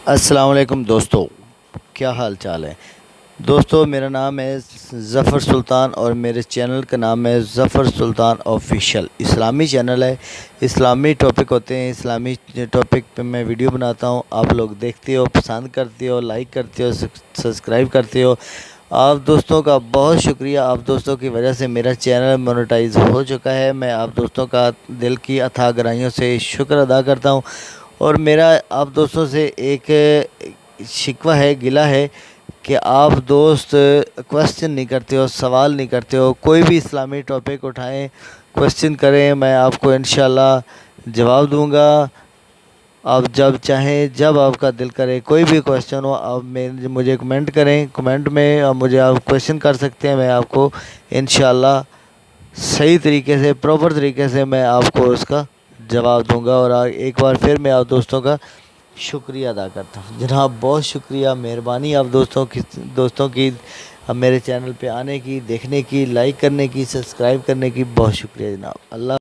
السلام علیکم دوستو، کیا حال چال ہے دوستو؟ میرا نام ہے ظفر سلطان اور میرے چینل کا نام ہے ظفر سلطان آفیشیل۔ اسلامی چینل ہے، اسلامی ٹاپک ہوتے ہیں، اسلامی ٹاپک پہ میں ویڈیو بناتا ہوں۔ آپ لوگ دیکھتے ہو، پسند کرتے ہو، لائک کرتے ہو، سبسکرائب کرتے ہو۔ آپ دوستوں کا بہت شکریہ، آپ دوستوں کی وجہ سے میرا چینل مونیٹائز ہو چکا ہے۔ میں آپ دوستوں کا دل کی اتھاہ گہرائیوں سے شکر ادا کرتا ہوں۔ اور میرا آپ دوستوں سے ایک شکوہ ہے، گلہ ہے کہ آپ دوست کوسچن نہیں کرتے ہو، سوال نہیں کرتے ہو۔ کوئی بھی اسلامی ٹاپک اٹھائیں، کوسچن کریں، میں آپ کو انشاءاللہ جواب دوں گا۔ آپ جب چاہیں، جب آپ کا دل کرے، کوئی بھی کوسچن ہو، آپ مجھے کمنٹ کریں، کمنٹ میں مجھے آپ کوسچن کر سکتے ہیں۔ میں آپ کو انشاءاللہ صحیح طریقے سے، پراپر طریقے سے میں آپ کو اس کا جواب دوں گا۔ اور ایک بار پھر میں آپ دوستوں کا شکریہ ادا کرتا ہوں جناب، بہت شکریہ، مہربانی آپ دوستوں کی میرے چینل پہ آنے کی، دیکھنے کی، لائک کرنے کی، سبسکرائب کرنے کی، بہت شکریہ جناب۔ اللہ